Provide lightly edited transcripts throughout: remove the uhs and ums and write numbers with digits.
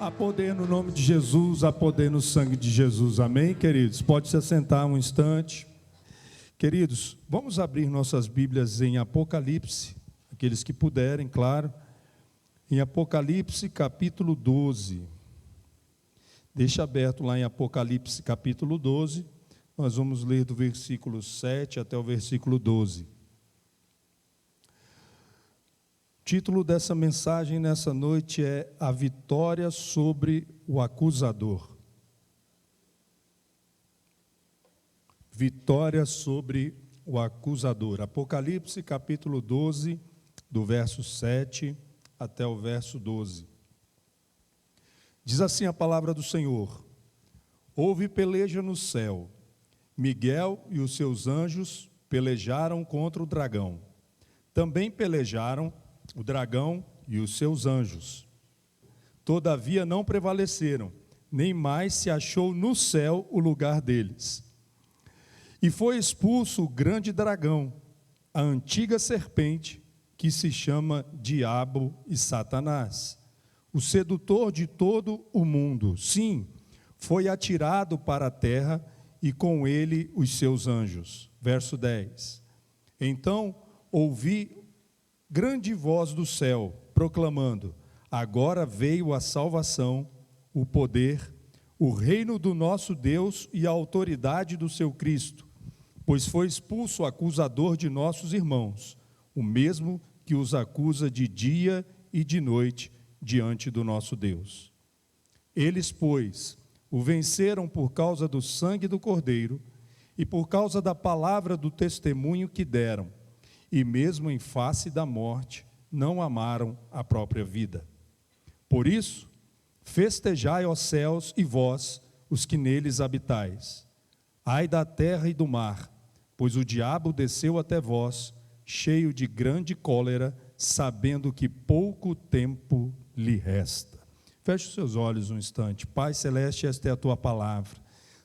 Há poder no nome de Jesus, há poder no sangue de Jesus. Amém, queridos? Pode se assentar um instante. Queridos, vamos abrir nossas Bíblias em Apocalipse, aqueles que puderem, claro. Em Apocalipse, capítulo 12. Deixa aberto lá em Apocalipse, capítulo 12. Nós vamos ler do versículo 7 até o versículo 12. O título dessa mensagem nessa noite é A Vitória sobre o Acusador. Vitória sobre o acusador. Apocalipse capítulo 12, do verso 7 até o verso 12. Diz assim a palavra do Senhor: Houve peleja no céu. Miguel e os seus anjos pelejaram contra o dragão. Também pelejaram o dragão e os seus anjos. Todavia não prevaleceram, nem mais se achou no céu o lugar deles. E foi expulso o grande dragão, a antiga serpente, que se chama Diabo e Satanás, o sedutor de todo o mundo. Sim, foi atirado para a terra e com ele os seus anjos. Verso 10. Então ouvi grande voz do céu, proclamando: agora veio a salvação, o poder, o reino do nosso Deus e a autoridade do seu Cristo, pois foi expulso o acusador de nossos irmãos, o mesmo que os acusa de dia e de noite diante do nosso Deus. Eles, pois, o venceram por causa do sangue do Cordeiro e por causa da palavra do testemunho que deram, e mesmo em face da morte, não amaram a própria vida. Por isso, festejai, ó céus, e vós, os que neles habitais. Ai da terra e do mar, pois o diabo desceu até vós, cheio de grande cólera, sabendo que pouco tempo lhe resta. Feche os seus olhos um instante. Pai Celeste, esta é a Tua palavra.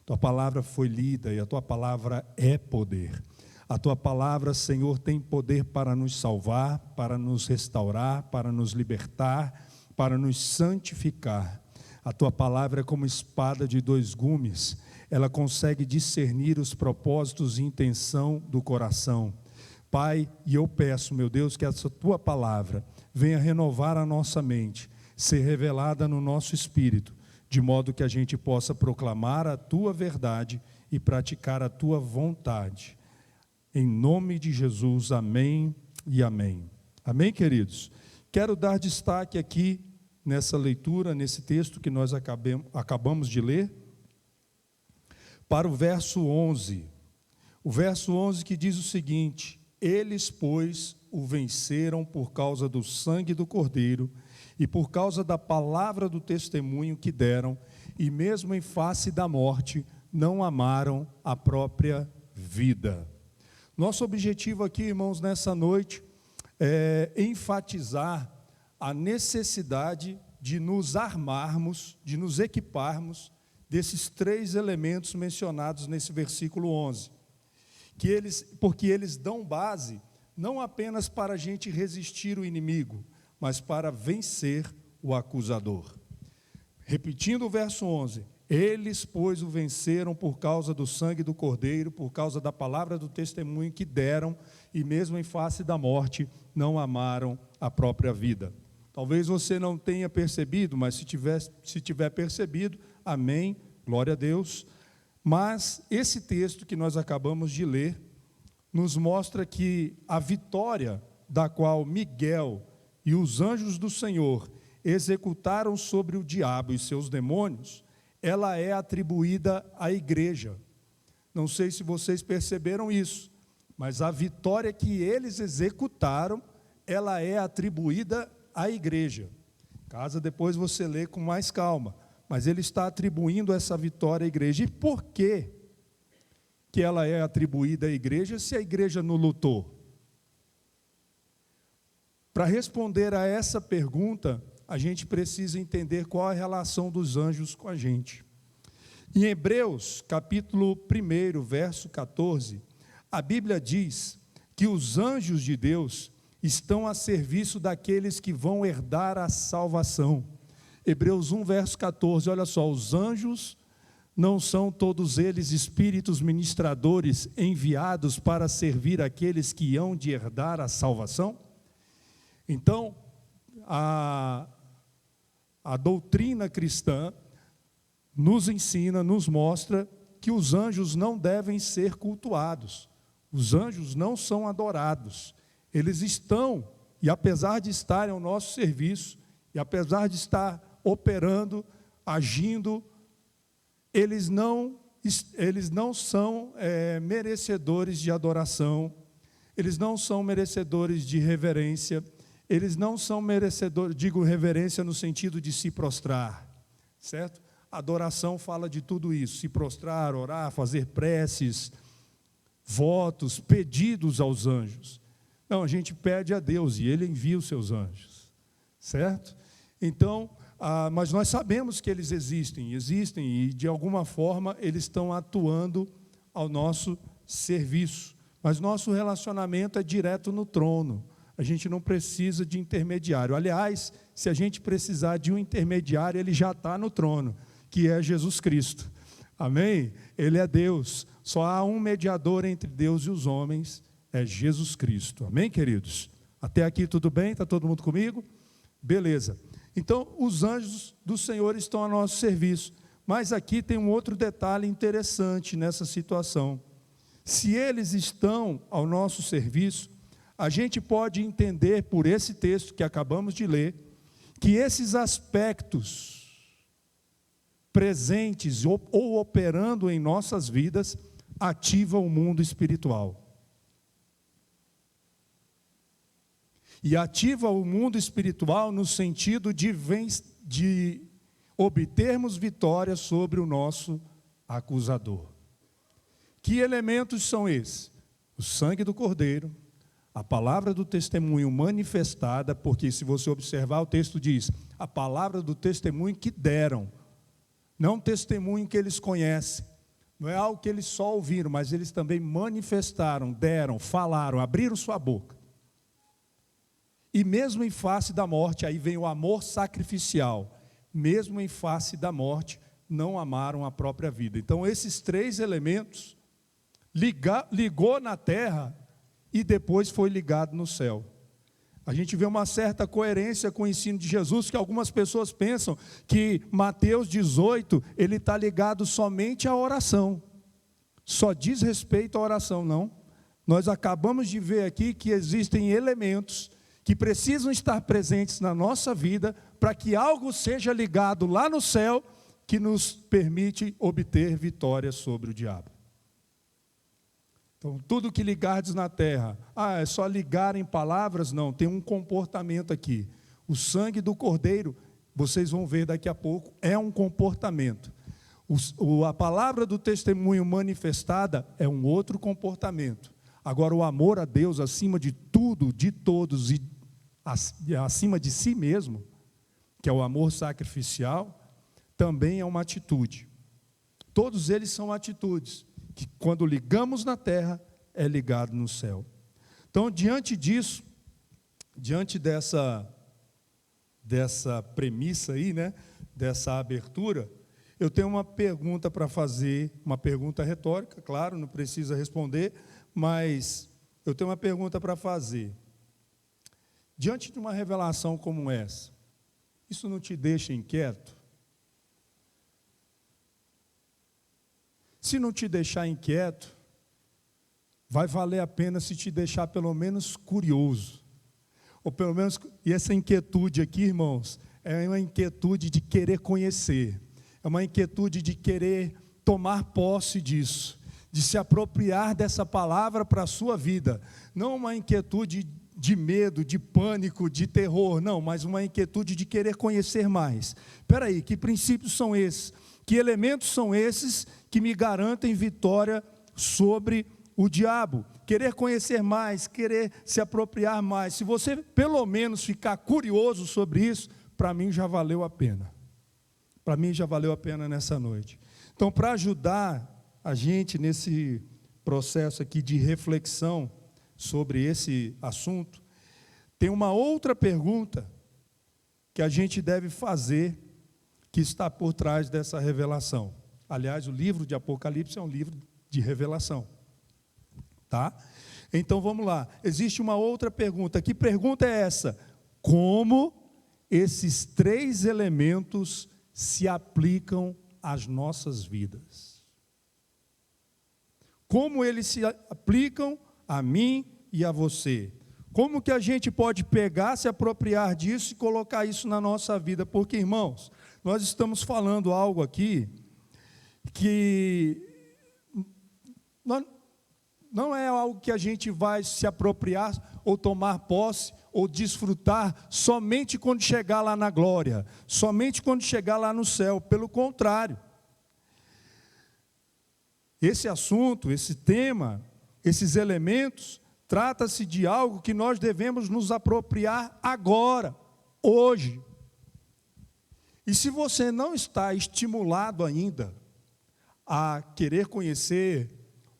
Tua palavra foi lida e a Tua palavra é poder. A Tua palavra, Senhor, tem poder para nos salvar, para nos restaurar, para nos libertar, para nos santificar. A Tua palavra é como espada de dois gumes. Ela consegue discernir os propósitos e intenção do coração. Pai, e eu peço, meu Deus, que essa Tua palavra venha renovar a nossa mente, ser revelada no nosso espírito, de modo que a gente possa proclamar a Tua verdade e praticar a Tua vontade. Em nome de Jesus, amém e amém. Amém, queridos? Quero dar destaque aqui nessa leitura, nesse texto que nós acabamos de ler, para o verso 11. O verso 11 que diz o seguinte: Eles, pois, o venceram por causa do sangue do Cordeiro e por causa da palavra do testemunho que deram, e mesmo em face da morte, não amaram a própria vida. Nosso objetivo aqui, irmãos, nessa noite, é enfatizar a necessidade de nos armarmos, de nos equiparmos desses três elementos mencionados nesse versículo 11. Porque eles dão base não apenas para a gente resistir o inimigo, mas para vencer o acusador. Repetindo o verso 11, eles, pois, o venceram por causa do sangue do Cordeiro, por causa da palavra do testemunho que deram, e mesmo em face da morte, não amaram a própria vida. Talvez você não tenha percebido, mas se tiver percebido, amém, glória a Deus. Mas esse texto que nós acabamos de ler, nos mostra que a vitória da qual Miguel e os anjos do Senhor executaram sobre o diabo e seus demônios, ela é atribuída à igreja. Não sei se vocês perceberam isso, mas a vitória que eles executaram, ela é atribuída à igreja. Caso depois você lê com mais calma, mas ele está atribuindo essa vitória à igreja. E por que ela é atribuída à igreja se a igreja não lutou? Para responder a essa pergunta, a gente precisa entender qual é a relação dos anjos com a gente. Em Hebreus, capítulo 1, verso 14, a Bíblia diz que os anjos de Deus estão a serviço daqueles que vão herdar a salvação. Hebreus 1, verso 14, olha só, os anjos não são todos eles espíritos ministradores enviados para servir aqueles que hão de herdar a salvação? Então, a doutrina cristã nos ensina, nos mostra que os anjos não devem ser cultuados, os anjos não são adorados, eles estão, e apesar de estarem ao nosso serviço, e apesar de estar operando, agindo, eles não são merecedores de adoração, eles não são merecedores de reverência, eles não são merecedores, digo reverência no sentido de se prostrar, certo? Adoração fala de tudo isso, se prostrar, orar, fazer preces, votos, pedidos aos anjos. Não, a gente pede a Deus e Ele envia os seus anjos, certo? Então, mas nós sabemos que eles existem e de alguma forma eles estão atuando ao nosso serviço. Mas nosso relacionamento é direto no trono, a gente não precisa de intermediário. Aliás, se a gente precisar de um intermediário, ele já está no trono, que é Jesus Cristo. Amém? Ele é Deus. Só há um mediador entre Deus e os homens, é Jesus Cristo. Amém, queridos? Até aqui tudo bem? Está todo mundo comigo? Beleza. Então, os anjos do Senhor estão a nosso serviço. Mas aqui tem um outro detalhe interessante nessa situação. Se eles estão ao nosso serviço, a gente pode entender por esse texto que acabamos de ler, que esses aspectos presentes ou operando em nossas vidas, ativam o mundo espiritual. E ativa o mundo espiritual no sentido de obtermos vitória sobre o nosso acusador. Que elementos são esses? O sangue do Cordeiro, a palavra do testemunho manifestada, porque se você observar o texto diz, a palavra do testemunho que deram, não testemunho que eles conhecem, não é algo que eles só ouviram, mas eles também manifestaram, deram, falaram, abriram sua boca. E mesmo em face da morte, aí vem o amor sacrificial, mesmo em face da morte, não amaram a própria vida. Então esses três elementos, ligou na terra e depois foi ligado no céu. A gente vê uma certa coerência com o ensino de Jesus, que algumas pessoas pensam que Mateus 18, ele está ligado somente à oração. Só diz respeito à oração, não. Nós acabamos de ver aqui que existem elementos que precisam estar presentes na nossa vida para que algo seja ligado lá no céu que nos permite obter vitória sobre o diabo. Então, tudo que ligardes na terra, é só ligar em palavras? Não, tem um comportamento aqui. O sangue do Cordeiro, vocês vão ver daqui a pouco, é um comportamento. A palavra do testemunho manifestada é um outro comportamento. Agora, o amor a Deus acima de tudo, de todos e acima de si mesmo, que é o amor sacrificial, também é uma atitude. Todos eles são atitudes que quando ligamos na terra, é ligado no céu. Então, diante disso, diante dessa premissa aí, né, dessa abertura, eu tenho uma pergunta para fazer, uma pergunta retórica, claro, não precisa responder, mas eu tenho uma pergunta para fazer. Diante de uma revelação como essa, isso não te deixa inquieto? Se não te deixar inquieto, vai valer a pena se te deixar pelo menos curioso. Ou pelo menos, e essa inquietude aqui, irmãos, é uma inquietude de querer conhecer. É uma inquietude de querer tomar posse disso, de se apropriar dessa palavra para a sua vida. Não uma inquietude de medo, de pânico, de terror, não, mas uma inquietude de querer conhecer mais. Espera aí, que princípios são esses? Que elementos são esses que me garantem vitória sobre o diabo? Querer conhecer mais, querer se apropriar mais. Se você pelo menos ficar curioso sobre isso, para mim já valeu a pena. Para mim já valeu a pena nessa noite. Então, para ajudar a gente nesse processo aqui de reflexão sobre esse assunto, tem uma outra pergunta que a gente deve fazer que está por trás dessa revelação. Aliás, o livro de Apocalipse é um livro de revelação. Tá? Então vamos lá. Existe uma outra pergunta. Que pergunta é essa? Como esses três elementos se aplicam às nossas vidas? Como eles se aplicam a mim e a você? Como que a gente pode pegar, se apropriar disso e colocar isso na nossa vida? Porque, irmãos, nós estamos falando algo aqui que não é algo que a gente vai se apropriar ou tomar posse ou desfrutar somente quando chegar lá na glória, somente quando chegar lá no céu. Pelo contrário, esse assunto, esse tema, esses elementos, trata-se de algo que nós devemos nos apropriar agora, hoje. E se você não está estimulado ainda a querer conhecer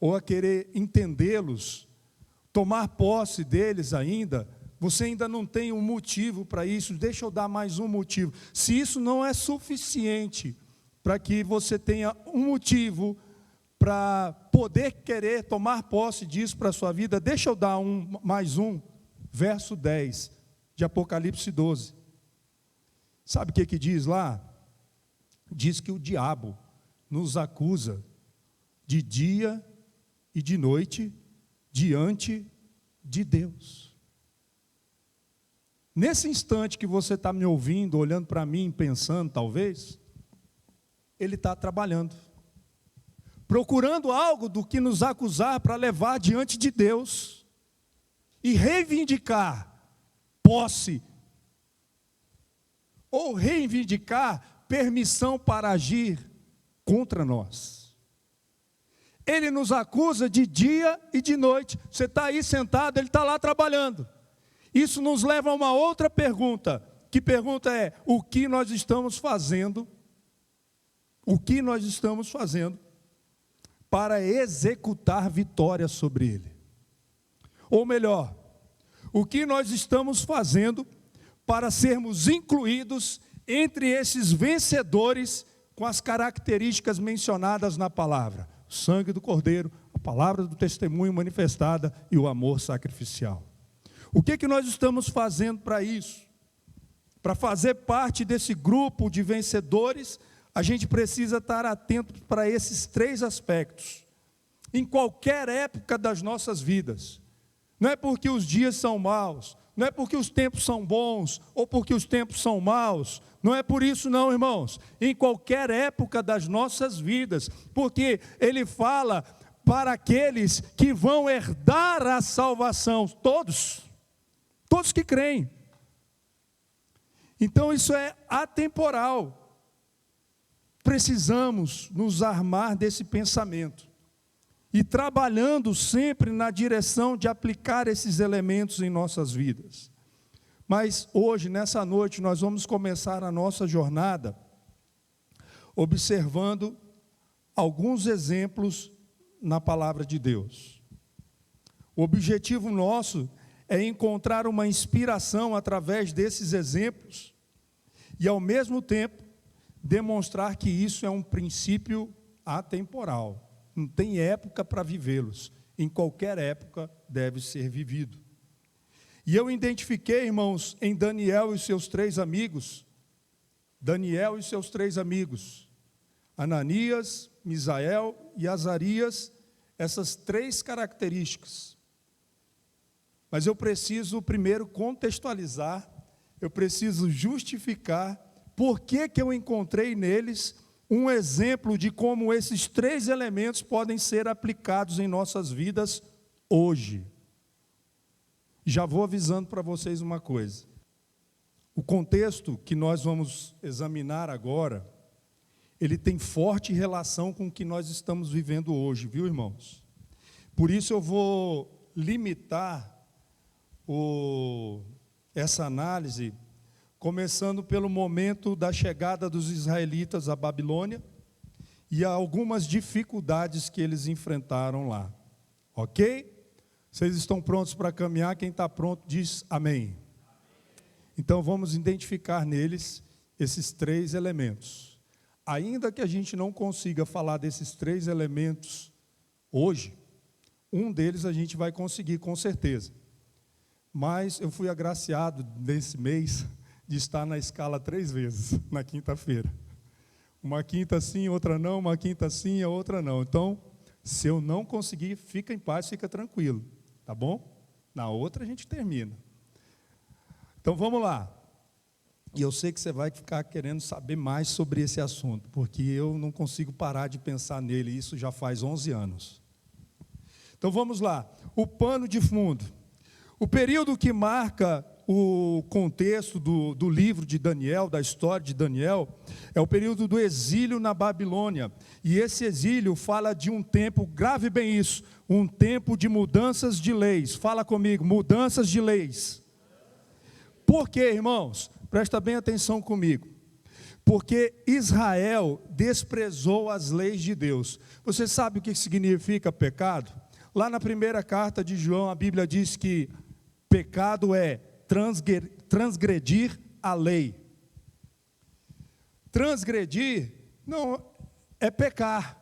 ou a querer entendê-los, tomar posse deles ainda, você ainda não tem um motivo para isso. Deixa eu dar mais um motivo. Se isso não é suficiente para que você tenha um motivo para poder querer tomar posse disso para a sua vida, deixa eu dar mais um, verso 10 de Apocalipse 12. Sabe o que diz lá? Diz que o diabo nos acusa de dia e de noite diante de Deus. Nesse instante que você está me ouvindo, olhando para mim, pensando talvez, ele está trabalhando, procurando algo do que nos acusar para levar diante de Deus e reivindicar posse ou reivindicar permissão para agir contra nós. Ele nos acusa de dia e de noite. Você está aí sentado, ele está lá trabalhando. Isso nos leva a uma outra pergunta. Que pergunta é: o que nós estamos fazendo? O que nós estamos fazendo para executar vitória sobre ele? Ou melhor, o que nós estamos fazendo para sermos incluídos entre esses vencedores com as características mencionadas na palavra? O sangue do Cordeiro, a palavra do testemunho manifestada e o amor sacrificial. O que nós estamos fazendo para isso? Para fazer parte desse grupo de vencedores, a gente precisa estar atento para esses três aspectos. Em qualquer época das nossas vidas. Não é porque os dias são maus, não é porque os tempos são bons, ou porque os tempos são maus. Não é por isso não, irmãos. Em qualquer época das nossas vidas. Porque ele fala para aqueles que vão herdar a salvação. Todos que creem. Então isso é atemporal. Precisamos nos armar desse pensamento. E trabalhando sempre na direção de aplicar esses elementos em nossas vidas. Mas hoje, nessa noite, nós vamos começar a nossa jornada observando alguns exemplos na palavra de Deus. O objetivo nosso é encontrar uma inspiração através desses exemplos e, ao mesmo tempo, demonstrar que isso é um princípio atemporal. Não tem época para vivê-los. Em qualquer época deve ser vivido. E eu identifiquei, irmãos, em Daniel e seus três amigos, Ananias, Misael e Azarias, essas três características. Mas eu preciso primeiro contextualizar, eu preciso justificar por que eu encontrei neles um exemplo de como esses três elementos podem ser aplicados em nossas vidas hoje. Já vou avisando para vocês uma coisa. O contexto que nós vamos examinar agora, ele tem forte relação com o que nós estamos vivendo hoje, viu, irmãos? Por isso eu vou limitar essa análise, começando pelo momento da chegada dos israelitas à Babilônia e algumas dificuldades que eles enfrentaram lá. Ok? Vocês estão prontos para caminhar? Quem está pronto diz amém. Então vamos identificar neles esses três elementos. Ainda que a gente não consiga falar desses três elementos hoje, um deles a gente vai conseguir com certeza. Mas eu fui agraciado nesse mês de estar na escala 3 vezes, na quinta-feira. Uma quinta sim, outra não, uma quinta sim, a outra não. Então, se eu não conseguir, fica em paz, fica tranquilo, tá bom? Na outra a gente termina. Então, vamos lá. E eu sei que você vai ficar querendo saber mais sobre esse assunto, porque eu não consigo parar de pensar nele, isso já faz 11 anos. Então, vamos lá. O pano de fundo. O período que marca o contexto do livro de Daniel, da história de Daniel, é o período do exílio na Babilônia. E esse exílio fala de um tempo, grave bem isso, um tempo de mudanças de leis. Fala comigo, mudanças de leis. Por quê, irmãos? Presta bem atenção comigo. Porque Israel desprezou as leis de Deus. Você sabe o que significa pecado? Lá na primeira carta de João, a Bíblia diz que pecado é transgredir a lei. Transgredir não é pecar.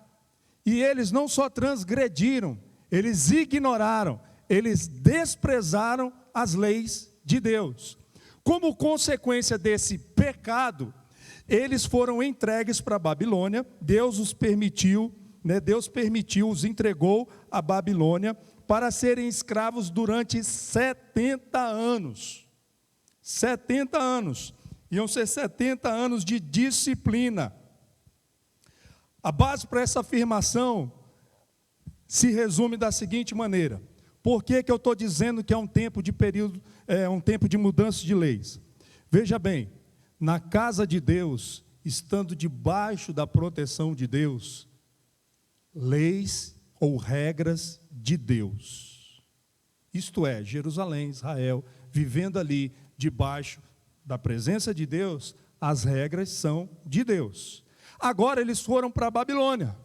E eles não só transgrediram, eles ignoraram, eles desprezaram as leis de Deus. Como consequência desse pecado, eles foram entregues para a Babilônia. Deus os permitiu, Deus permitiu, os entregou à Babilônia para serem escravos durante 70 anos. 70 anos. Iam ser 70 anos de disciplina. A base para essa afirmação se resume da seguinte maneira. Por que eu estou dizendo que é um tempo de período, um tempo de mudança de leis? Veja bem, na casa de Deus, estando debaixo da proteção de Deus, leis ou regras de Deus. Isto é, Jerusalém, Israel, vivendo ali debaixo da presença de Deus, as regras são de Deus. Agora eles foram para a Babilônia,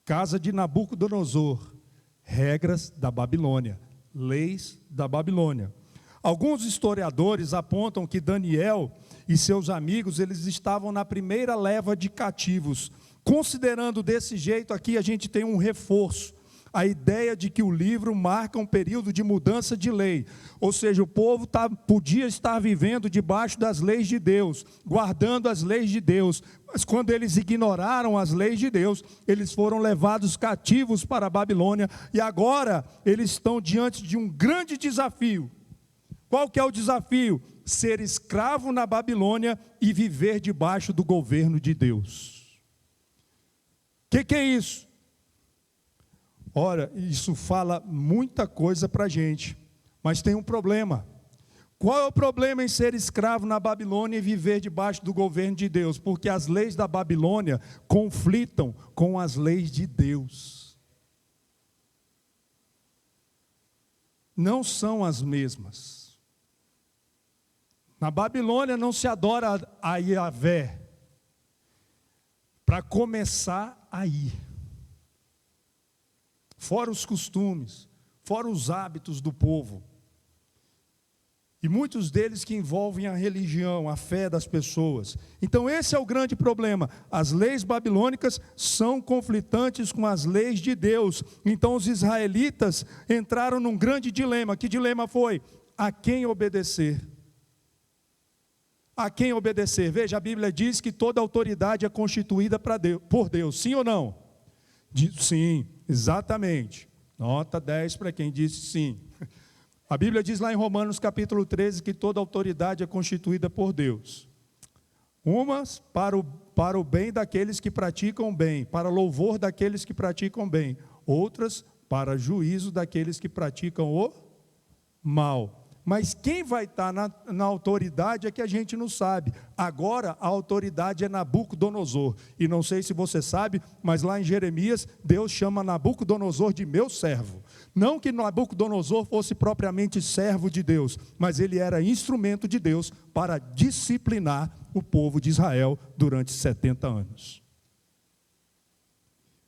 casa de Nabucodonosor, regras da Babilônia, leis da Babilônia. Alguns historiadores apontam que Daniel e seus amigos, eles estavam na primeira leva de cativos. Considerando desse jeito aqui, a gente tem um reforço. A ideia de que o livro marca um período de mudança de lei. Ou seja, o povo podia estar vivendo debaixo das leis de Deus, guardando as leis de Deus. Mas quando eles ignoraram as leis de Deus, eles foram levados cativos para a Babilônia. E agora eles estão diante de um grande desafio. Qual que é o desafio? Ser escravo na Babilônia e viver debaixo do governo de Deus. O que é isso? Ora, isso fala muita coisa para a gente, mas tem um problema. Qual é o problema em ser escravo na Babilônia e viver debaixo do governo de Deus? Porque as leis da Babilônia conflitam com as leis de Deus. Não são as mesmas. Na Babilônia não se adora a Yahvé. Para começar aí. Fora os costumes, fora os hábitos do povo. E muitos deles que envolvem a religião, a fé das pessoas. Então esse é o grande problema. As leis babilônicas são conflitantes com as leis de Deus. Então os israelitas entraram num grande dilema. Que dilema foi? A quem obedecer? A quem obedecer? Veja, a Bíblia diz que toda autoridade é constituída por Deus. Sim ou não? Sim, exatamente. Nota 10 para quem disse sim. A Bíblia diz lá em Romanos capítulo 13 que toda autoridade é constituída por Deus. Umas para o bem daqueles que praticam bem, para louvor daqueles que praticam bem. Outras para juízo daqueles que praticam o mal. Mas quem vai estar na autoridade é que a gente não sabe. Agora a autoridade é Nabucodonosor. E não sei se você sabe, mas lá em Jeremias, Deus chama Nabucodonosor de meu servo. Não que Nabucodonosor fosse propriamente servo de Deus, mas ele era instrumento de Deus para disciplinar o povo de Israel durante 70 anos.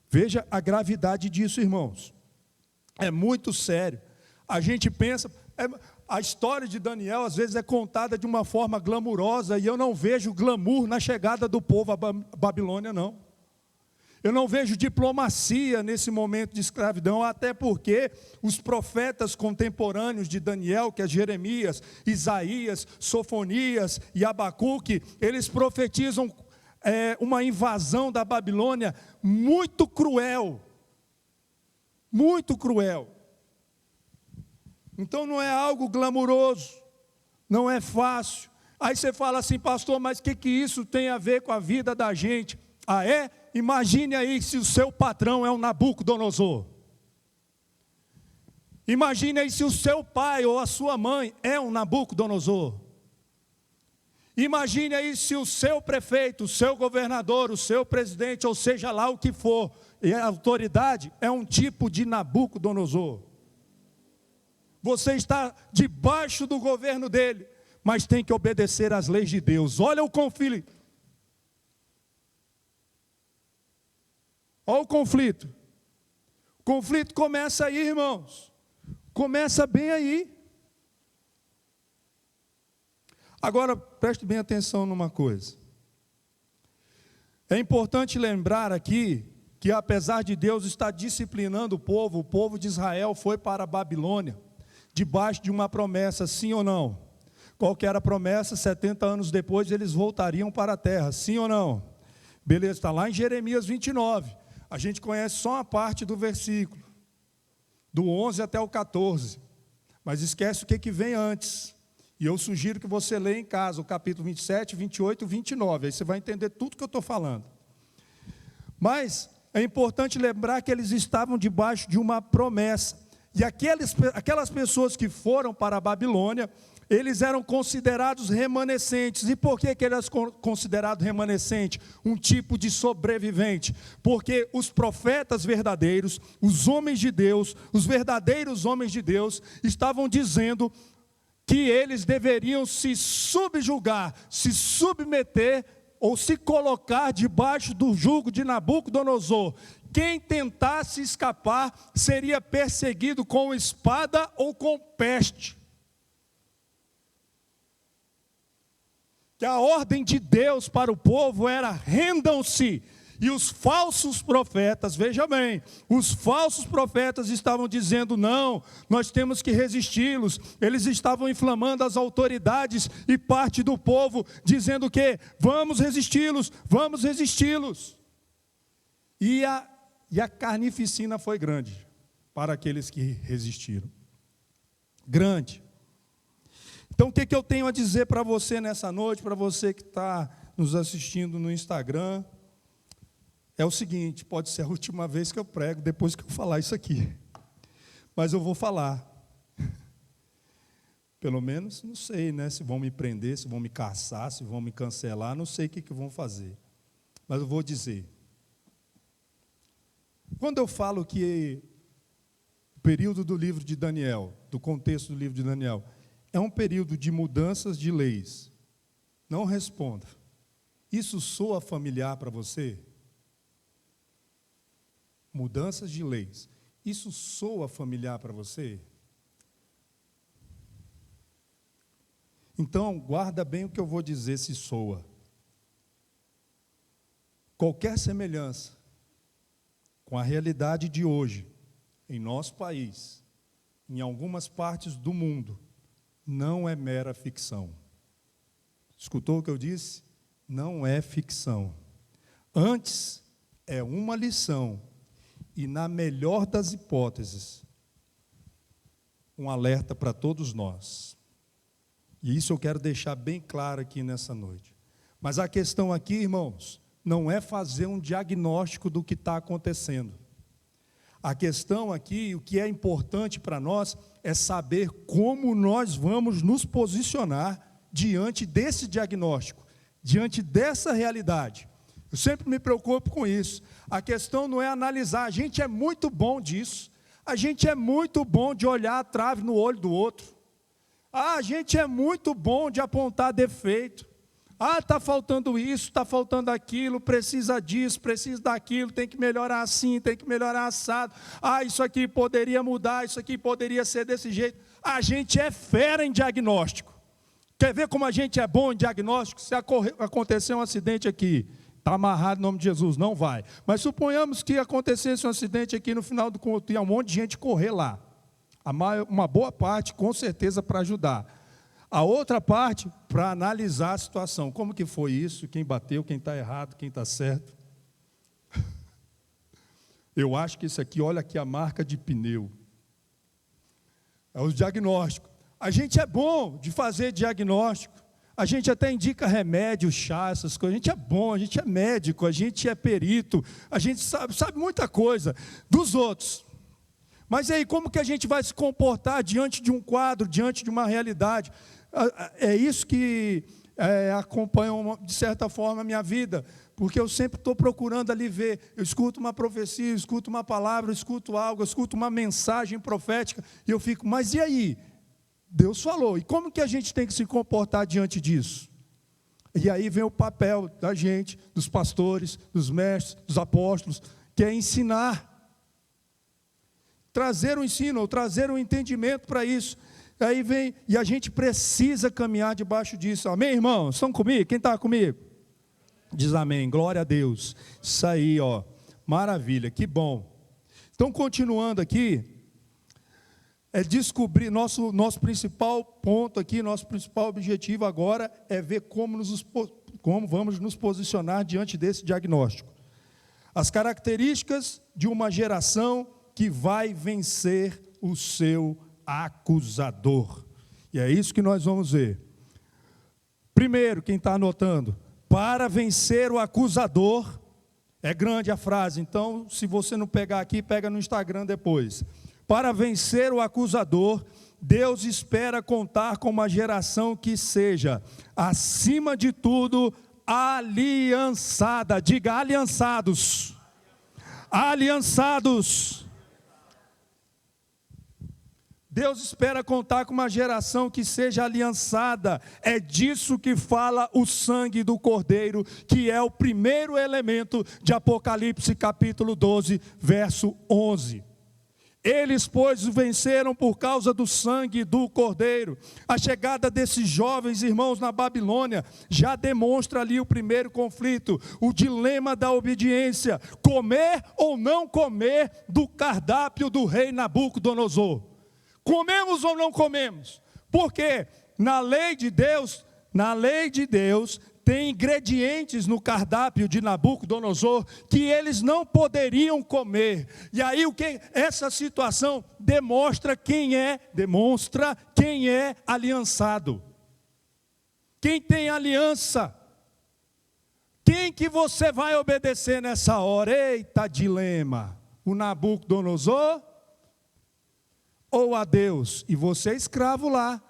Veja a gravidade disso, irmãos. É muito sério. A gente pensa... a história de Daniel às vezes é contada de uma forma glamurosa, e eu não vejo glamour na chegada do povo à Babilônia, não. Eu não vejo diplomacia nesse momento de escravidão, até porque os profetas contemporâneos de Daniel, que é Jeremias, Isaías, Sofonias e Abacuque, eles profetizam uma invasão da Babilônia muito cruel. Muito cruel. Então não é algo glamuroso, não é fácil. Aí você fala assim, pastor, mas o que isso tem a ver com a vida da gente? Ah, é? Imagine aí se o seu patrão é um Nabucodonosor. Imagine aí se o seu pai ou a sua mãe é um Nabucodonosor. Imagine aí se o seu prefeito, o seu governador, o seu presidente, ou seja lá o que for, e a autoridade é um tipo de Nabucodonosor. Você está debaixo do governo dele, mas tem que obedecer às leis de Deus. Olha o conflito. Olha o conflito. O conflito começa aí, irmãos. Começa bem aí. Agora, preste bem atenção numa coisa. É importante lembrar aqui que apesar de Deus estar disciplinando o povo de Israel foi para a Babilônia, debaixo de uma promessa, sim ou não? Qual que era a promessa? 70 anos depois eles voltariam para a terra, sim ou não? Beleza, está lá em Jeremias 29. A gente conhece só uma parte do versículo, do 11 até o 14, mas esquece o que vem antes. E eu sugiro que você leia em casa o capítulo 27, 28 e 29, aí você vai entender tudo que eu estou falando. Mas é importante lembrar que eles estavam debaixo de uma promessa, e aquelas pessoas que foram para a Babilônia, eles eram considerados remanescentes. E por que eles eram considerados remanescentes? Um tipo de sobrevivente. Porque os profetas verdadeiros, os homens de Deus, os verdadeiros homens de Deus, estavam dizendo que eles deveriam se subjugar, se submeter ou se colocar debaixo do jugo de Nabucodonosor. Quem tentasse escapar seria perseguido com espada ou com peste. Que a ordem de Deus para o povo era: rendam-se. E os falsos profetas, veja bem, os falsos profetas estavam dizendo: não, nós temos que resisti-los. Eles estavam inflamando as autoridades e parte do povo, dizendo que vamos resisti-los, vamos resisti-los. E a carnificina foi grande para aqueles que resistiram. Grande. Então o que eu tenho a dizer para você nessa noite, para você que está nos assistindo no Instagram, é o seguinte: pode ser a última vez que eu prego depois que eu falar isso aqui, mas eu vou falar. Pelo menos, não sei, né, se vão me prender, se vão me caçar, se vão me cancelar, não sei o que vão fazer, mas eu vou dizer. Quando eu falo que o período do livro de Daniel, do contexto do livro de Daniel, é um período de mudanças de leis, não responda. Isso soa familiar para você? Mudanças de leis, isso soa familiar para você? Então, guarda bem o que eu vou dizer se soa. Qualquer semelhança com a realidade de hoje, em nosso país, em algumas partes do mundo, não é mera ficção. Escutou o que eu disse? Não é ficção. Antes, é uma lição e, na melhor das hipóteses, um alerta para todos nós. E isso eu quero deixar bem claro aqui nessa noite. Mas a questão aqui, irmãos, não é fazer um diagnóstico do que está acontecendo. A questão aqui, o que é importante para nós, é saber como nós vamos nos posicionar diante desse diagnóstico, diante dessa realidade. Eu sempre me preocupo com isso. A questão não é analisar, a gente é muito bom disso, a gente é muito bom de olhar a trave no olho do outro, a gente é muito bom de apontar defeito. Está faltando isso, está faltando aquilo, precisa disso, precisa daquilo, tem que melhorar assim, tem que melhorar assado. Isso aqui poderia mudar, isso aqui poderia ser desse jeito. A gente é fera em diagnóstico. Quer ver como a gente é bom em diagnóstico? Se acontecer um acidente aqui, está amarrado em nome de Jesus, não vai. Mas suponhamos que acontecesse um acidente aqui no final do culto, e um monte de gente correr lá. Uma boa parte, com certeza, para ajudar. A outra parte, para analisar a situação. Como que foi isso? Quem bateu, quem está errado, quem está certo. Eu acho que isso aqui, olha aqui a marca de pneu. É o diagnóstico. A gente é bom de fazer diagnóstico. A gente até indica remédio, chá, essas coisas. A gente é bom, a gente é médico, a gente é perito. A gente sabe muita coisa dos outros. Mas aí, como que a gente vai se comportar diante de um quadro, diante de uma realidade? É isso que acompanha, de certa forma, a minha vida. Porque eu sempre estou procurando ali ver. Eu escuto uma profecia, eu escuto uma palavra, eu escuto algo, eu escuto uma mensagem profética. E eu fico, mas e aí? Deus falou. E como que a gente tem que se comportar diante disso? E aí vem o papel da gente, dos pastores, dos mestres, dos apóstolos, que é ensinar. Trazer o ensino, ou trazer o entendimento para isso. Aí vem, e a gente precisa caminhar debaixo disso. Amém, irmãos? Estão comigo? Quem está comigo? Diz amém, glória a Deus. Isso aí, ó, maravilha, que bom. Então, continuando aqui, é descobrir, nosso principal ponto aqui, nosso principal objetivo agora é ver como vamos nos posicionar diante desse diagnóstico. As características de uma geração que vai vencer o seu acusador. E é isso que nós vamos ver. Primeiro, quem está anotando, para vencer o acusador, é grande a frase, então se você não pegar aqui, pega no Instagram depois. Para vencer o acusador, Deus espera contar com uma geração que seja, acima de tudo, aliançada. Diga, aliançados. Aliançados. Deus espera contar com uma geração que seja aliançada. É disso que fala o sangue do Cordeiro, que é o primeiro elemento de Apocalipse capítulo 12, verso 11. Eles, pois, venceram por causa do sangue do Cordeiro. A chegada desses jovens irmãos na Babilônia já demonstra ali o primeiro conflito, o dilema da obediência, comer ou não comer do cardápio do rei Nabucodonosor. Comemos ou não comemos? Porque na lei de Deus, tem ingredientes no cardápio de Nabucodonosor que eles não poderiam comer. E aí o que essa situação demonstra quem é aliançado. Quem tem aliança? Quem que você vai obedecer nessa hora? Eita dilema. O Nabucodonosor ou a Deus? E você é escravo lá.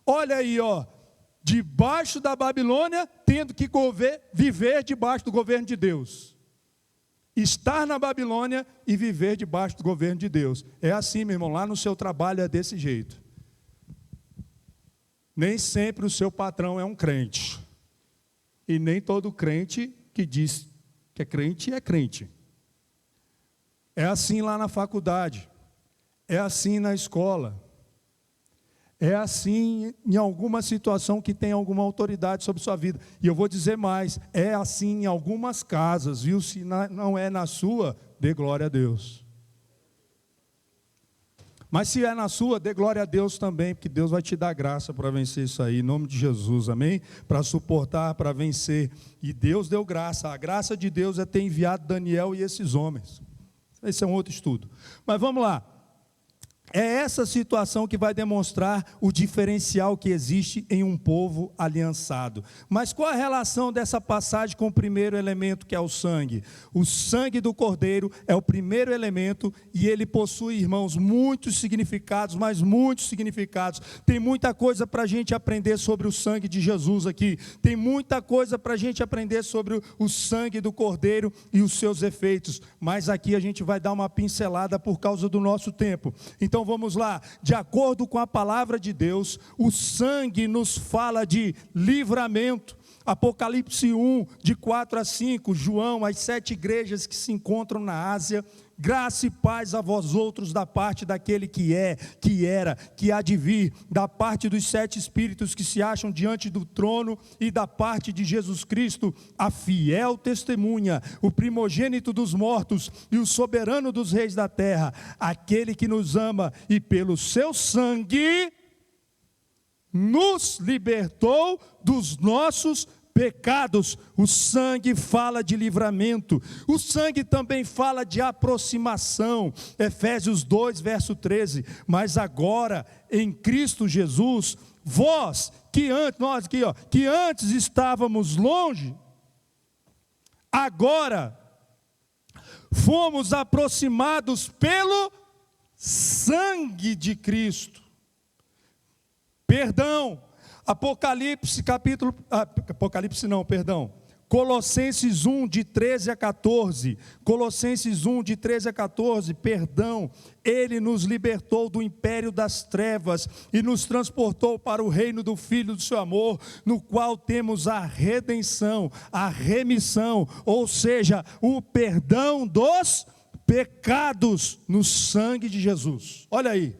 Olha aí, ó. Debaixo da Babilônia, tendo que viver debaixo do governo de Deus. Estar na Babilônia e viver debaixo do governo de Deus. É assim, meu irmão, lá no seu trabalho é desse jeito. Nem sempre o seu patrão é um crente. E nem todo crente que diz que é crente é crente. É assim lá na faculdade. É assim na escola. É assim em alguma situação que tem alguma autoridade sobre sua vida. E eu vou dizer mais, é assim em algumas casas, viu? Se não é na sua, dê glória a Deus. Mas se é na sua, dê glória a Deus também, porque Deus vai te dar graça para vencer isso aí, em nome de Jesus, amém? Para suportar, para vencer. E Deus deu graça, a graça de Deus é ter enviado Daniel e esses homens. Esse é um outro estudo. Mas vamos lá. É essa situação que vai demonstrar o diferencial que existe em um povo aliançado. Mas qual a relação dessa passagem com o primeiro elemento, que é o sangue? O sangue do Cordeiro é o primeiro elemento e ele possui, irmãos, muitos significados, mas muitos significados. Tem muita coisa para a gente aprender sobre o sangue de Jesus aqui. Tem muita coisa para a gente aprender sobre o sangue do Cordeiro e os seus efeitos. Mas aqui a gente vai dar uma pincelada por causa do nosso tempo. Então vamos lá, de acordo com a palavra de Deus, o sangue nos fala de livramento, Apocalipse 1, de 4 a 5, João, as 7 igrejas que se encontram na Ásia. Graça e paz a vós outros da parte daquele que é, que era, que há de vir, da parte dos 7 espíritos que se acham diante do trono e da parte de Jesus Cristo, a fiel testemunha, o primogênito dos mortos e o soberano dos reis da terra, aquele que nos ama e pelo seu sangue nos libertou dos nossos pecados. O sangue fala de livramento, o sangue também fala de aproximação. Efésios 2, verso 13. Mas agora, em Cristo Jesus, vós que antes, nós aqui, que antes estávamos longe, agora fomos aproximados pelo sangue de Cristo. Perdão. Colossenses 1, de 13 a 14, Colossenses 1, de 13 a 14, perdão, Ele nos libertou do império das trevas e nos transportou para o reino do Filho do seu amor, no qual temos a redenção, a remissão, ou seja, o perdão dos pecados no sangue de Jesus. Olha aí.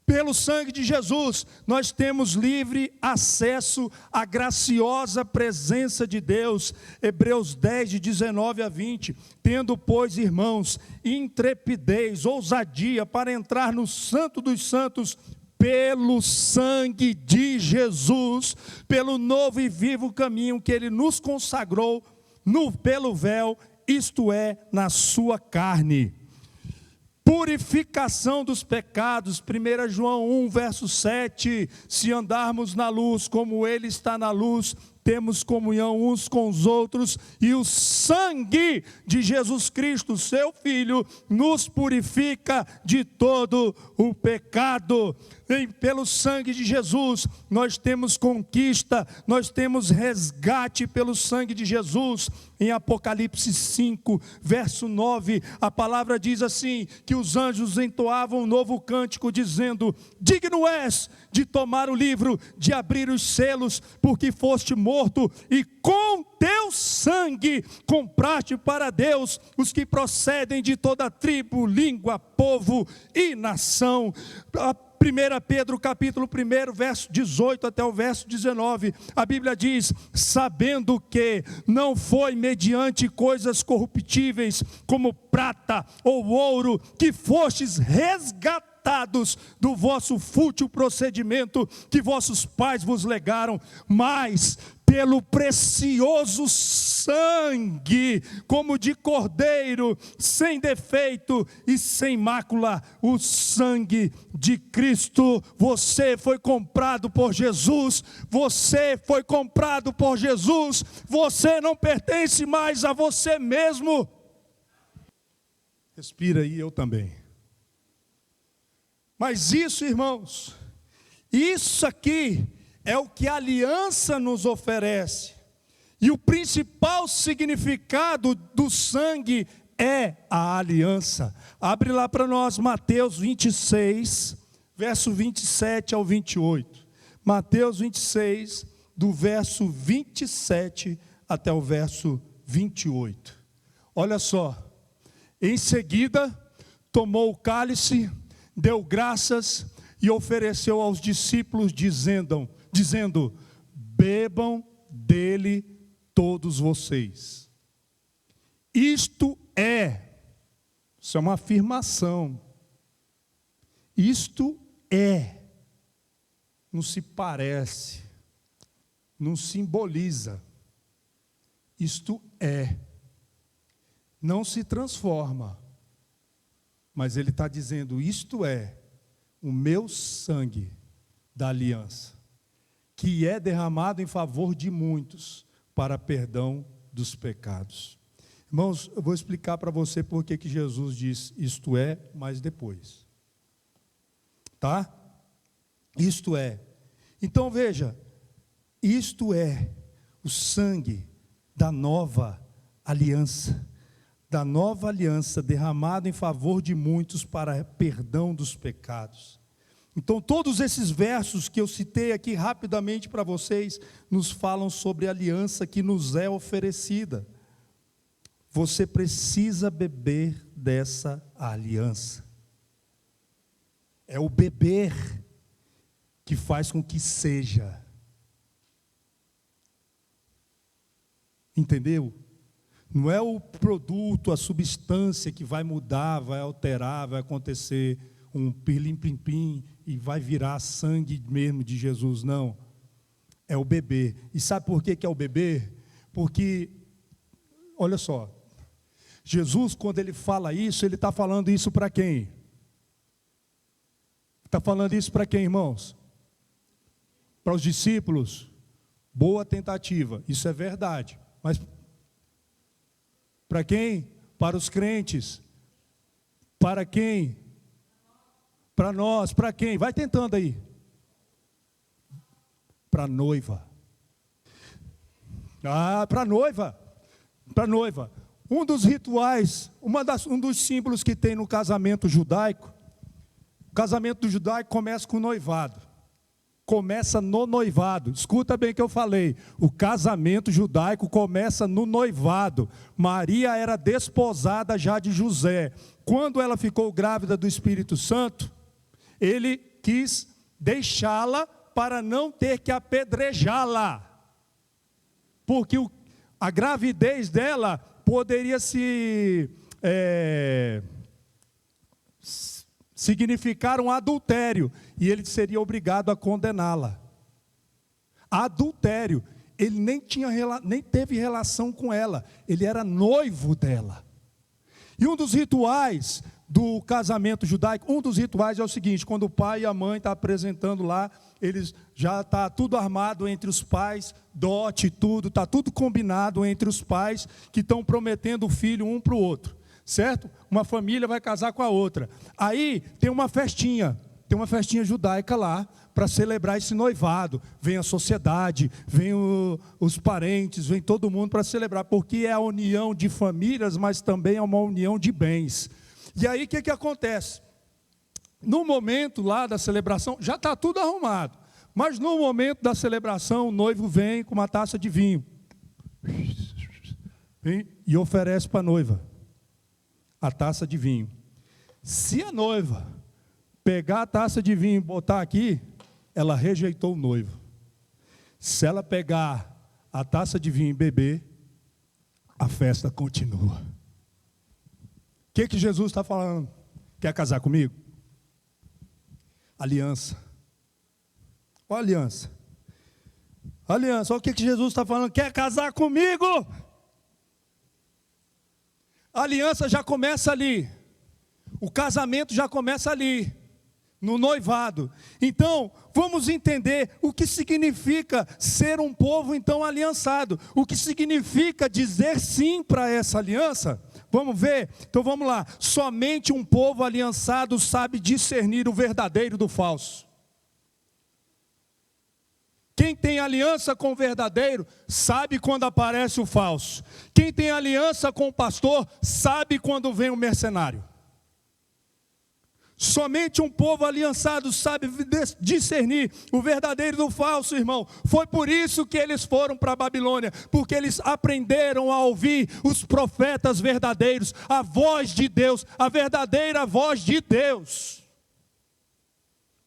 Pelo sangue de Jesus, nós temos livre acesso à graciosa presença de Deus. Hebreus 10, de 19 a 20. Tendo, pois, irmãos, intrepidez, ousadia para entrar no Santo dos Santos, pelo sangue de Jesus, pelo novo e vivo caminho que Ele nos consagrou pelo véu, isto é, na sua carne. Purificação dos pecados, 1 João 1, verso 7, se andarmos na luz como Ele está na luz, temos comunhão uns com os outros, e o sangue de Jesus Cristo, seu Filho, nos purifica de todo o pecado. Pelo sangue de Jesus, nós temos conquista, nós temos resgate pelo sangue de Jesus. Em Apocalipse 5, verso 9, a palavra diz assim, que os anjos entoavam um novo cântico, dizendo: digno és de tomar o livro, de abrir os selos, porque foste morto, e com teu sangue compraste para Deus os que procedem de toda tribo, língua, povo e nação. 1 Pedro capítulo 1, verso 18 até o verso 19, a Bíblia diz: sabendo que não foi mediante coisas corruptíveis, como prata ou ouro, que fostes resgatados do vosso fútil procedimento que vossos pais vos legaram, mas pelo precioso sangue, como de cordeiro, sem defeito e sem mácula, o sangue de Cristo. Você foi comprado por Jesus, você foi comprado por Jesus, você não pertence mais a você mesmo. Respira aí, eu também. Mas isso, irmãos, isso aqui é o que a aliança nos oferece. E o principal significado do sangue é a aliança. Abre lá para nós Mateus 26, verso 27 ao 28. Mateus 26, do verso 27 até o verso 28. Olha só. Em seguida, tomou o cálice, deu graças e ofereceu aos discípulos, dizendo: bebam dele todos vocês. Isso é uma afirmação. Isto é, não se parece, não simboliza. Isto é, não se transforma. Mas ele está dizendo: isto é o meu sangue da aliança, que é derramado em favor de muitos para perdão dos pecados. Irmãos, eu vou explicar para você por que Jesus diz isto é, mas depois. Tá? Isto é. Então veja, isto é o sangue da nova aliança. Da nova aliança derramado em favor de muitos para perdão dos pecados. Então, todos esses versos que eu citei aqui rapidamente para vocês, nos falam sobre a aliança que nos é oferecida. Você precisa beber dessa aliança. É o beber que faz com que seja. Entendeu? Não é o produto, a substância que vai mudar, vai alterar, vai acontecer um pirlim-plim-plim e vai virar sangue mesmo de Jesus, não. É o beber. E sabe por que é o beber? Porque, olha só, Jesus, quando ele fala isso, ele está falando isso para quem? Está falando isso para quem, irmãos? Para os discípulos? Boa tentativa, isso é verdade. Mas para quem? Para os crentes. Para quem? Para nós. Para quem? Vai tentando aí. Para a noiva. Para a noiva. Para a noiva. Um dos rituais, um dos símbolos que tem no casamento judaico, o casamento judaico começa com o noivado. Começa no noivado. Escuta bem o que eu falei. O casamento judaico começa no noivado. Maria era desposada já de José. Quando ela ficou grávida do Espírito Santo, ele quis deixá-la para não ter que apedrejá-la. Porque a gravidez dela poderia significar um adultério, e ele seria obrigado a condená-la. Adultério, ele nem teve relação com ela, ele era noivo dela. E um dos rituais do casamento judaico, um dos rituais é o seguinte: quando o pai e a mãe estão apresentando lá, eles já está tudo armado entre os pais, dote, tudo, está tudo combinado entre os pais que estão prometendo o filho um para o outro. Certo? Uma família vai casar com a outra. Aí tem uma festinha judaica lá, para celebrar esse noivado. Vem a sociedade, vem os parentes, vem todo mundo para celebrar, porque é a união de famílias, mas também é uma união de bens. E aí o que acontece? No momento lá da celebração, já está tudo arrumado, mas no momento da celebração, o noivo vem com uma taça de vinho e oferece para a noiva a taça de vinho. Se a noiva pegar a taça de vinho e botar aqui, ela rejeitou o noivo. Se ela pegar a taça de vinho e beber, a festa continua. O que Jesus está falando? Quer casar comigo? Aliança. Olha a aliança. Aliança, olha o que Jesus está falando. Quer casar comigo? A aliança já começa ali. O casamento já começa ali, no noivado. Então, vamos entender o que significa ser um povo então aliançado. O que significa dizer sim para essa aliança. Vamos ver? Então vamos lá. Somente um povo aliançado sabe discernir o verdadeiro do falso. Quem tem aliança com o verdadeiro, sabe quando aparece o falso. Quem tem aliança com o pastor, sabe quando vem o mercenário. Somente um povo aliançado sabe discernir o verdadeiro do falso, irmão. Foi por isso que eles foram para a Babilônia, porque eles aprenderam a ouvir os profetas verdadeiros, a voz de Deus, a verdadeira voz de Deus.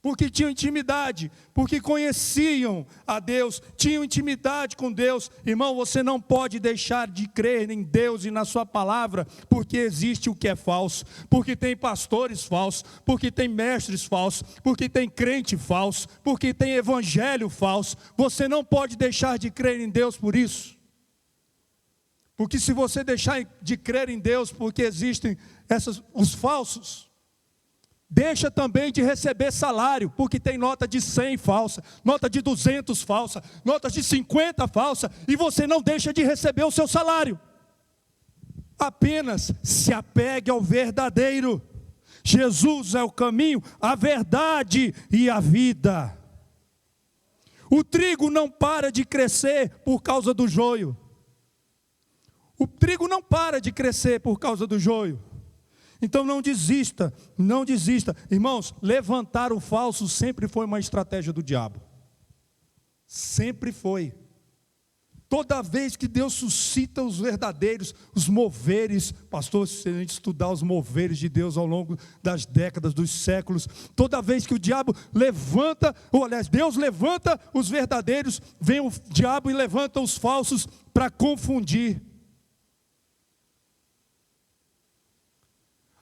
Porque tinham intimidade, porque conheciam a Deus, tinham intimidade com Deus. Irmão, você não pode deixar de crer em Deus e na sua palavra, porque existe o que é falso, porque tem pastores falsos, porque tem mestres falsos, porque tem crente falso, porque tem evangelho falso. Você não pode deixar de crer em Deus por isso. Porque se você deixar de crer em Deus, porque existem os falsos, deixa também de receber salário, porque tem nota de 100 falsa, nota de 200 falsa, nota de 50 falsa, e você não deixa de receber o seu salário. Apenas se apegue ao verdadeiro. Jesus é o caminho, a verdade e a vida. O trigo não para de crescer por causa do joio. O trigo não para de crescer por causa do joio. Então não desista, não desista. Irmãos, levantar o falso sempre foi uma estratégia do diabo. Sempre foi. Toda vez que Deus suscita os verdadeiros, os moveres, pastor, se a gente estudar os moveres de Deus ao longo das décadas, dos séculos, toda vez que o diabo levanta, ou aliás, Deus levanta os verdadeiros, vem o diabo e levanta os falsos para confundir.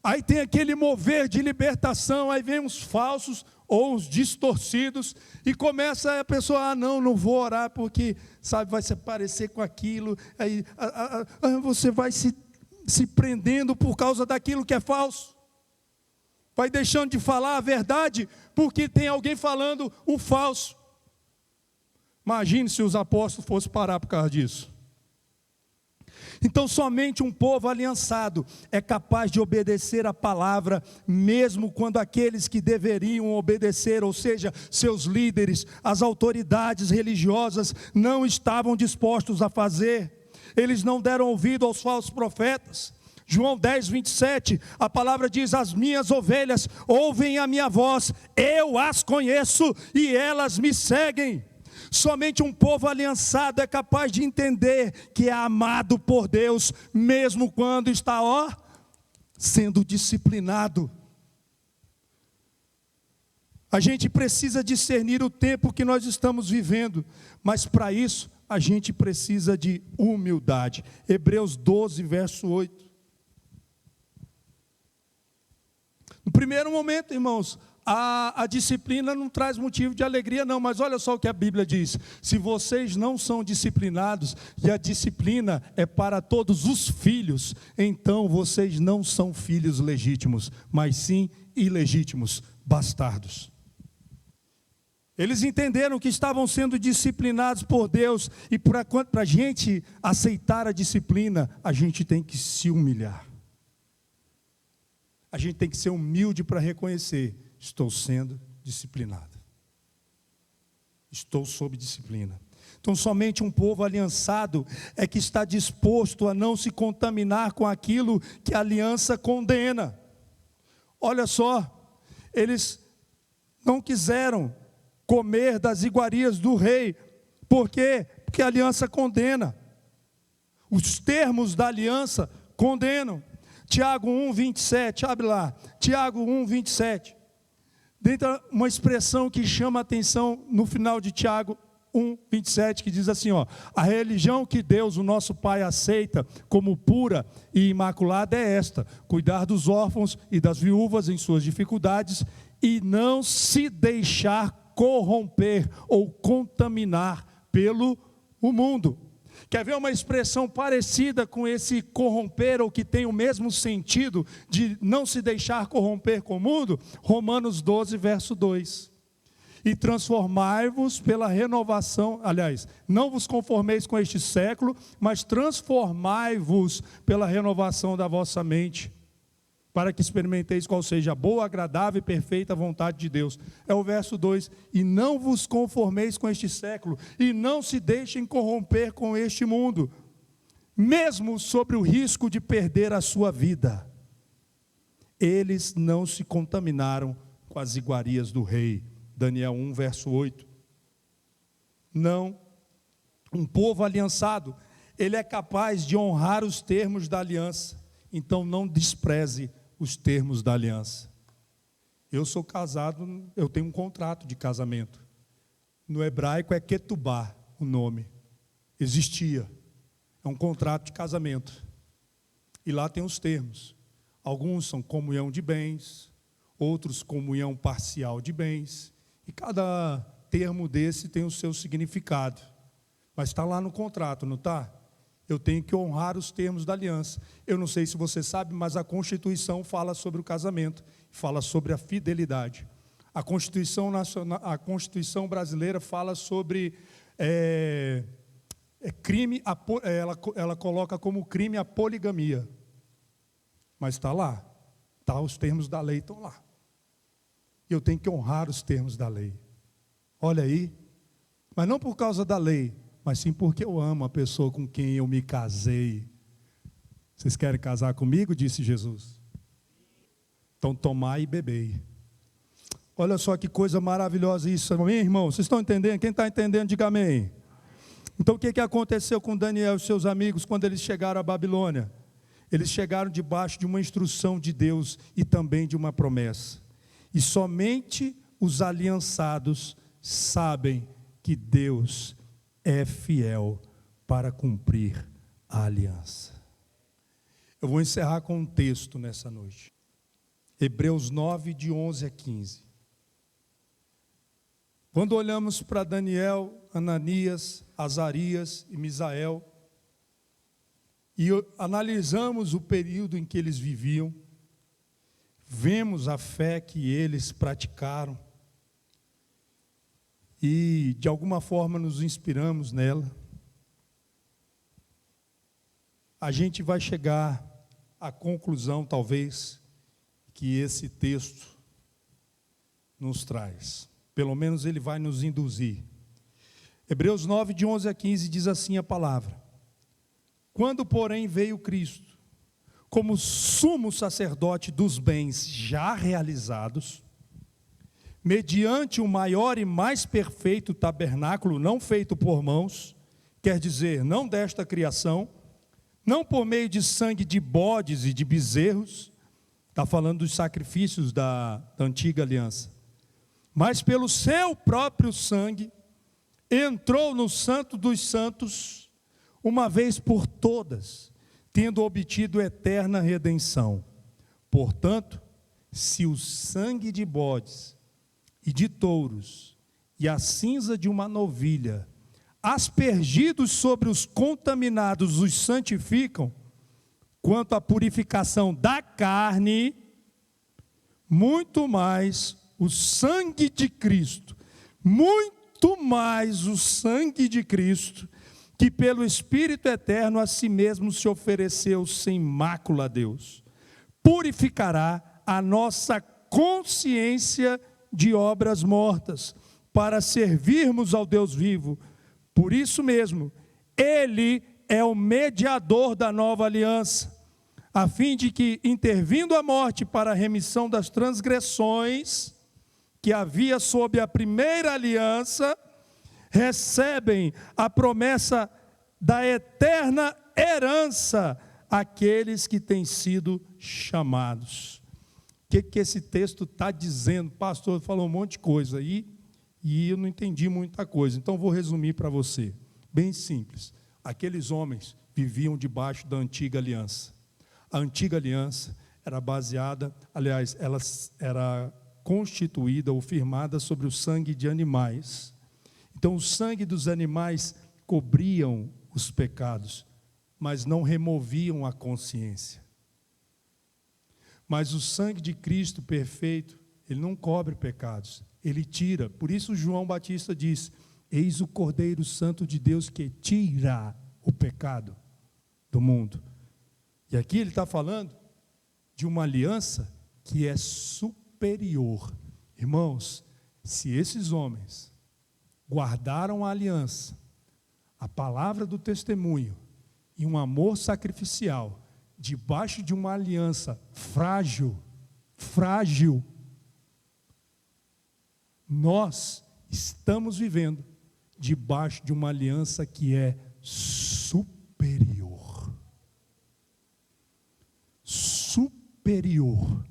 Aí tem aquele mover de libertação, aí vem os falsos ou os distorcidos, e começa a pessoa, não vou orar porque, sabe, vai se parecer com aquilo, aí você vai se prendendo por causa daquilo que é falso, vai deixando de falar a verdade, porque tem alguém falando o falso. Imagine se os apóstolos fossem parar por causa disso. Então somente um povo aliançado é capaz de obedecer a palavra, mesmo quando aqueles que deveriam obedecer, ou seja, seus líderes, as autoridades religiosas, não estavam dispostos a fazer. Eles não deram ouvido aos falsos profetas. João 10, 27, a palavra diz: as minhas ovelhas ouvem a minha voz, eu as conheço e elas me seguem. Somente um povo aliançado é capaz de entender que é amado por Deus, mesmo quando está, sendo disciplinado. A gente precisa discernir o tempo que nós estamos vivendo, mas para isso a gente precisa de humildade. Hebreus 12, verso 8. No primeiro momento, irmãos, a disciplina não traz motivo de alegria não, mas olha só o que a Bíblia diz: se vocês não são disciplinados, e a disciplina é para todos os filhos, então vocês não são filhos legítimos, mas sim ilegítimos, bastardos. Eles entenderam que estavam sendo disciplinados por Deus, e para a gente aceitar a disciplina, a gente tem que se humilhar. A gente tem que ser humilde para reconhecer: estou sendo disciplinado. Estou sob disciplina. Então somente um povo aliançado é que está disposto a não se contaminar com aquilo que a aliança condena. Olha só, eles não quiseram comer das iguarias do rei. Por quê? Porque a aliança condena. Os termos da aliança condenam. Tiago 1, 27, abre lá. Tiago 1, 27. Dentro uma expressão que chama a atenção no final de Tiago 1, 27, que diz assim: a religião que Deus, o nosso Pai, aceita como pura e imaculada é esta: cuidar dos órfãos e das viúvas em suas dificuldades e não se deixar corromper ou contaminar pelo mundo. Quer ver uma expressão parecida com esse corromper, ou que tem o mesmo sentido de não se deixar corromper com o mundo? Romanos 12, verso 2. E transformai-vos pela renovação, aliás, não vos conformeis com este século, mas transformai-vos pela renovação da vossa mente, para que experimenteis qual seja a boa, agradável e perfeita vontade de Deus. É o verso 2, e não vos conformeis com este século, e não se deixem corromper com este mundo, mesmo sobre o risco de perder a sua vida. Eles não se contaminaram com as iguarias do rei. Daniel 1, verso 8. Não, um povo aliançado, ele é capaz de honrar os termos da aliança, então não despreze os termos da aliança. Eu sou casado, eu tenho um contrato de casamento. No hebraico é ketubá, o nome. Existia. É um contrato de casamento. E lá tem os termos. Alguns são comunhão de bens, outros comunhão parcial de bens. E cada termo desse tem o seu significado. Mas está lá no contrato, não está? Eu tenho que honrar os termos da aliança. Eu não sei se você sabe, mas a Constituição fala sobre o casamento, fala sobre a fidelidade. A Constituição nacional, a Constituição brasileira fala sobre crime, ela coloca como crime a poligamia. Mas está lá, os termos da lei estão lá. E eu tenho que honrar os termos da lei. Olha aí, mas não por causa da lei, mas sim porque eu amo a pessoa com quem eu me casei. Vocês querem casar comigo? Disse Jesus. Então, tomai e bebei. Olha só que coisa maravilhosa isso, amém, irmão? Vocês estão entendendo? Quem está entendendo, diga amém. Então, o que aconteceu com Daniel e seus amigos quando eles chegaram à Babilônia? Eles chegaram debaixo de uma instrução de Deus e também de uma promessa. E somente os aliançados sabem que Deus é fiel para cumprir a aliança. Eu vou encerrar com um texto nessa noite. Hebreus 9, de 11 a 15. Quando olhamos para Daniel, Ananias, Azarias e Misael, e analisamos o período em que eles viviam, vemos a fé que eles praticaram, e de alguma forma nos inspiramos nela, a gente vai chegar à conclusão, talvez, que esse texto nos traz. Pelo menos ele vai nos induzir. Hebreus 9, de 11 a 15, diz assim a palavra: quando, porém, veio Cristo, como sumo sacerdote dos bens já realizados, mediante o maior e mais perfeito tabernáculo, não feito por mãos, quer dizer, não desta criação, não por meio de sangue de bodes e de bezerros, está falando dos sacrifícios da antiga aliança, mas pelo seu próprio sangue, entrou no Santo dos Santos, uma vez por todas, tendo obtido eterna redenção. Portanto, se o sangue de bodes e de touros e a cinza de uma novilha, aspergidos sobre os contaminados, os santificam, quanto à purificação da carne, muito mais o sangue de Cristo, muito mais o sangue de Cristo, que pelo Espírito eterno a si mesmo se ofereceu sem mácula a Deus, purificará a nossa consciência de obras mortas, para servirmos ao Deus vivo. Por isso mesmo, Ele é o mediador da nova aliança, a fim de que, intervindo a morte para a remissão das transgressões que havia sob a primeira aliança, recebem a promessa da eterna herança aqueles que têm sido chamados. O que esse texto está dizendo? Pastor falou um monte de coisa aí, e eu não entendi muita coisa, então vou resumir para você, bem simples. Aqueles homens viviam debaixo da antiga aliança. A antiga aliança era baseada, aliás, ela era constituída ou firmada sobre o sangue de animais. Então o sangue dos animais cobriam os pecados, mas não removiam a consciência. Mas o sangue de Cristo perfeito, ele não cobre pecados, ele tira. Por isso João Batista diz: eis o Cordeiro Santo de Deus que tira o pecado do mundo. E aqui ele está falando de uma aliança que é superior. Irmãos, se esses homens guardaram a aliança, a palavra do testemunho e um amor sacrificial, debaixo de uma aliança frágil, nós estamos vivendo debaixo de uma aliança que é superior. Superior.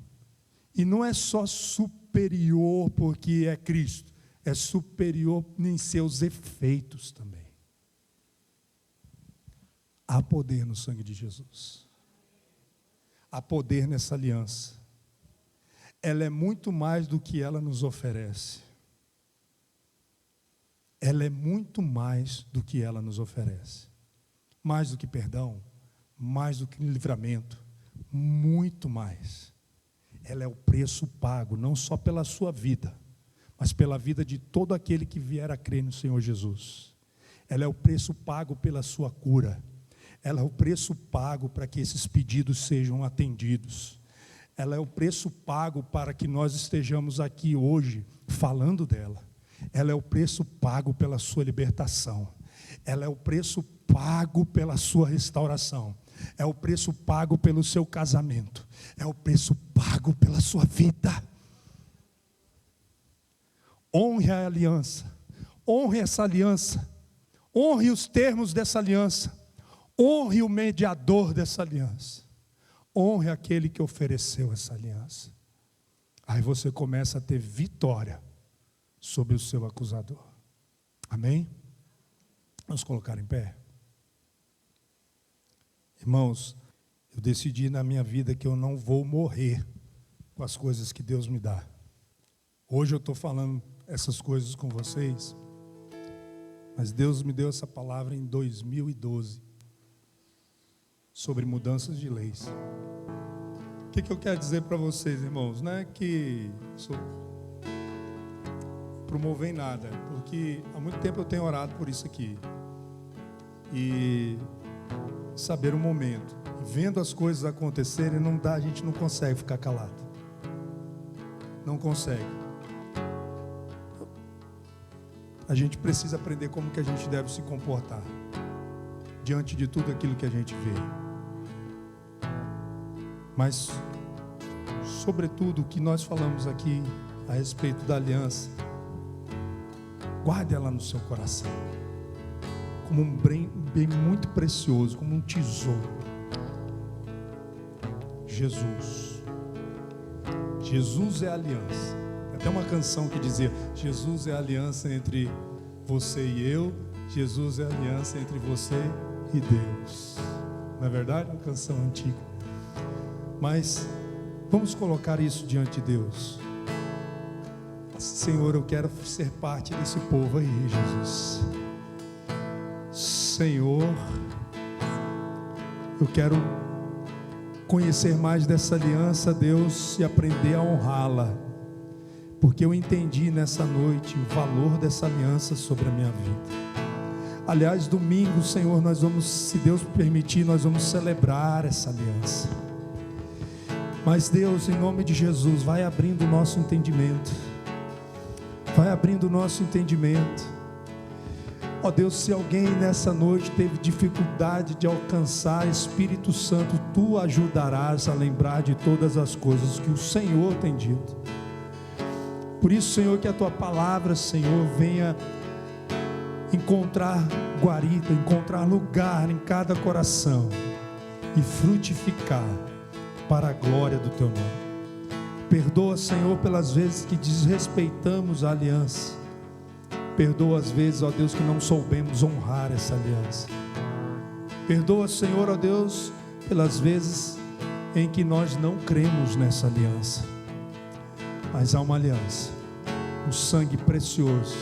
E não é só superior porque é Cristo, é superior em seus efeitos também. Há poder no sangue de Jesus. Há poder nessa aliança. Ela é muito mais do que ela nos oferece. Ela é muito mais do que ela nos oferece. Mais do que perdão, mais do que livramento, muito mais. Ela é o preço pago, não só pela sua vida, mas pela vida de todo aquele que vier a crer no Senhor Jesus. Ela é o preço pago pela sua cura. Ela é o preço pago para que esses pedidos sejam atendidos. Ela é o preço pago para que nós estejamos aqui hoje falando dela. Ela é o preço pago pela sua libertação. Ela é o preço pago pela sua restauração. É o preço pago pelo seu casamento. É o preço pago pela sua vida. Honre a aliança. Honre essa aliança. Honre os termos dessa aliança. Honre o mediador dessa aliança. Honre aquele que ofereceu essa aliança. Aí você começa a ter vitória sobre o seu acusador. Amém? Vamos colocar em pé. Irmãos, eu decidi na minha vida que eu não vou morrer com as coisas que Deus me dá. Hoje eu estou falando essas coisas com vocês, mas Deus me deu essa palavra em 2012, sobre mudanças de leis. O que eu quero dizer para vocês, irmãos? Não é que promover nada, porque há muito tempo eu tenho orado por isso aqui. E saber o momento, vendo as coisas acontecerem, não dá, a gente não consegue ficar calado. Não consegue. A gente precisa aprender como que a gente deve se comportar diante de tudo aquilo que a gente vê. Mas, sobretudo, o que nós falamos aqui a respeito da aliança, guarde ela no seu coração, como um bem muito precioso, como um tesouro. Jesus é a aliança. Tem até uma canção que dizia: Jesus é a aliança entre você e eu, Jesus é a aliança entre você e Deus. Não é verdade? Uma canção antiga. Mas vamos colocar isso diante de Deus. Senhor, eu quero ser parte desse povo aí, Jesus. Senhor, eu quero conhecer mais dessa aliança, Deus, e aprender a honrá-la, porque eu entendi nessa noite o valor dessa aliança sobre a minha vida. Aliás, domingo, Senhor, nós vamos, se Deus permitir, nós vamos celebrar essa aliança. Mas Deus, em nome de Jesus, vai abrindo o nosso entendimento. Vai abrindo o nosso entendimento. Ó Deus, se alguém nessa noite teve dificuldade de alcançar Espírito Santo, Tu ajudarás a lembrar de todas as coisas que o Senhor tem dito. Por isso, Senhor, que a Tua palavra, Senhor, venha encontrar guarida, encontrar lugar em cada coração e frutificar para a glória do Teu nome. Perdoa, Senhor, pelas vezes que desrespeitamos a aliança. Perdoa as vezes, ó Deus, que não soubemos honrar essa aliança. Perdoa, Senhor, ó Deus, pelas vezes em que nós não cremos nessa aliança. Mas há uma aliança, um sangue precioso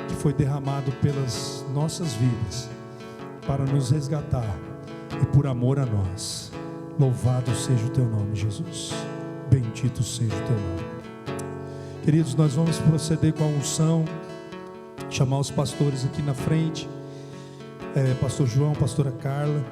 que foi derramado pelas nossas vidas para nos resgatar e por amor a nós. Louvado seja o Teu nome, Jesus. Bendito seja o Teu nome. Queridos, nós vamos proceder com a unção. Chamar os pastores aqui na frente, pastor João, pastora Carla.